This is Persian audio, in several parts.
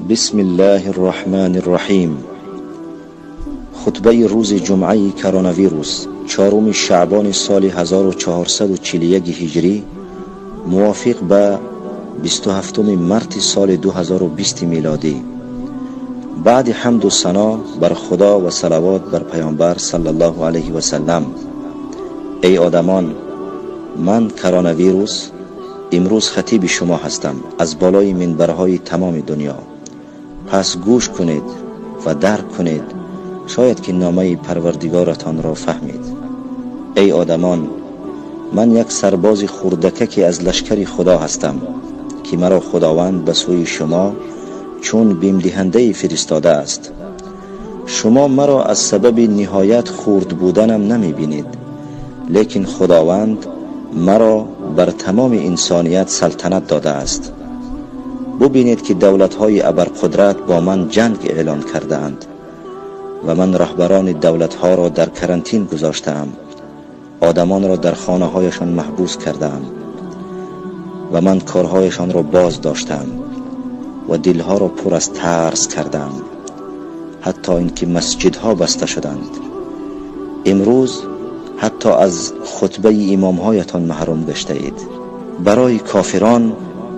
بسم الله الرحمن الرحیم. خطبه روز جمعه کروناویروس 4 شعبان سال 1441 هجری موافق به 27 مارس سال 2020 میلادی. بعد حمد و ثنا بر خدا و صلوات بر پیامبر صلی الله علیه و سلم. ای آدمان، من کروناویروس امروز خطیب شما هستم از بالای منبرهای تمام دنیا. پس گوش کنید و درک کنید، شاید که نامه پروردگارتان را فهمید. ای آدمان، من یک سرباز خردککی از لشکر خدا هستم که مرا خداوند به سوی شما چون بیم دهنده فرستاده است. شما مرا از سبب نهایت خرد بودنم نمی بینید، لیکن خداوند مرا بر تمام انسانیت سلطنت داده است. ببینید که دولت‌های ابرقدرت با من جنگ اعلان کردند و من رهبران دولت‌ها را در کرانتین گذاشتم. آدمان را در خانه‌هایشان محبوس کردم و من کارهایشان را باز داشتم و دلها را پر از ترس کردم، حتی اینکه مسجدها بسته شدند. امروز حتی از خطبه امامهایتان محروم گشته اید. برای کافران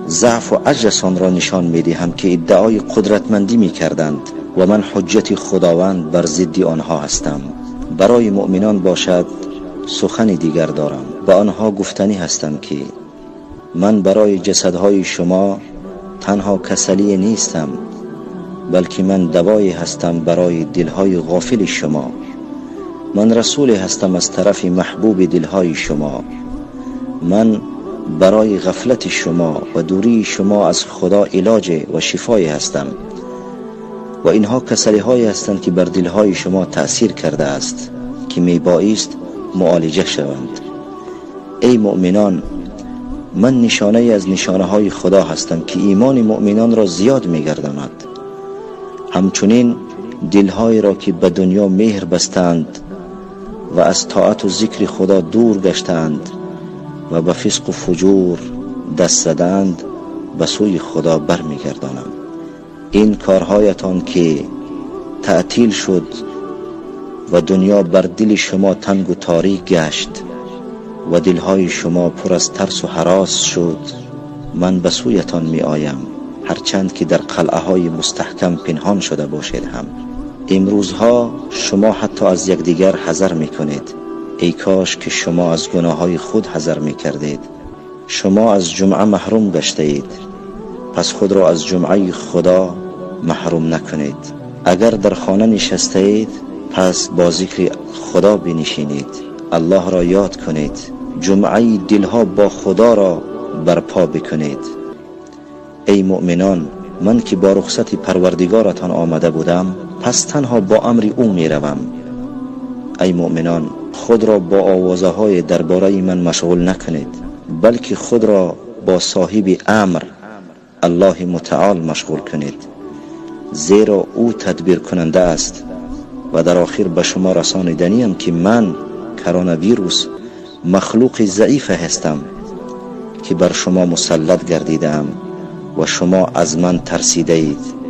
ضعف و عجزشان را نشان می‌دهم که ادعای قدرتمندی می‌کردند و من حجت خداوند بر ضد آنها هستم. برای مؤمنان باشد سخن دیگر دارم. به آنها گفتنی هستم که من برای جسدهای شما تنها کسلی نیستم، بلکه من دوایی هستم برای دلهای غافل شما. من رسول هستم از طرف محبوب دلهای شما. من برای غفلت شما و دوری شما از خدا علاج و شفای هستم و اینها کسلی هایی هستند که بر دلهای شما تأثیر کرده است که می بایست معالجه شوند. ای مؤمنان، من نشانه از نشانه های خدا هستم که ایمان مؤمنان را زیاد می گرداند. همچنین دلهایی را که به دنیا مهر بستند و از طاعت و ذکر خدا دور گشتند و به فسق و فجور دست زدند به سوی خدا بر می گردانم. این کارهایتان که تعطیل شد و دنیا بر دل شما تنگ و تاریک گشت و دلهای شما پر از ترس و هراس شد، من به سویتان می آیم، هرچند که در قلعه های مستحکم پنهان شده باشید هم. امروزها شما حتی از یکدیگر حذر می کنید. ای کاش که شما از گناه های خود حذر می کردید. شما از جمعه محروم گشته اید، پس خود را از جمعه خدا محروم نکنید. اگر در خانه نشسته اید، پس با ذکر خدا بنشینید، الله را یاد کنید، جمعه دلها با خدا را برپا بکنید. ای مؤمنان، من که با رخصت پروردگارتان آمده بودم، پس تنها با امر او می روم. ای مؤمنان، خود را با آوازه های درباره من مشغول نکنید، بلکه خود را با صاحب امر الله متعال مشغول کنید، زیرا او تدبیر کننده است و در آخر به شما رسانیدنیم که من کروناویروس مخلوق ضعیف هستم که بر شما مسلط گردیدم و شما از من ترسیده اید.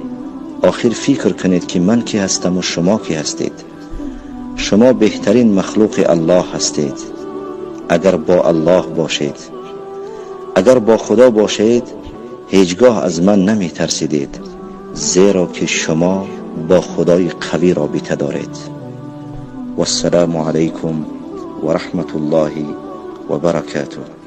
آخر فکر کنید که من کی هستم و شما کی هستید. شما بهترین مخلوق الله هستید اگر با الله باشید. اگر با خدا باشید هیچگاه از من نمی ترسیدید، زیرا که شما با خدای قوی رابطه دارید. و السلام علیکم و رحمت الله و برکاته.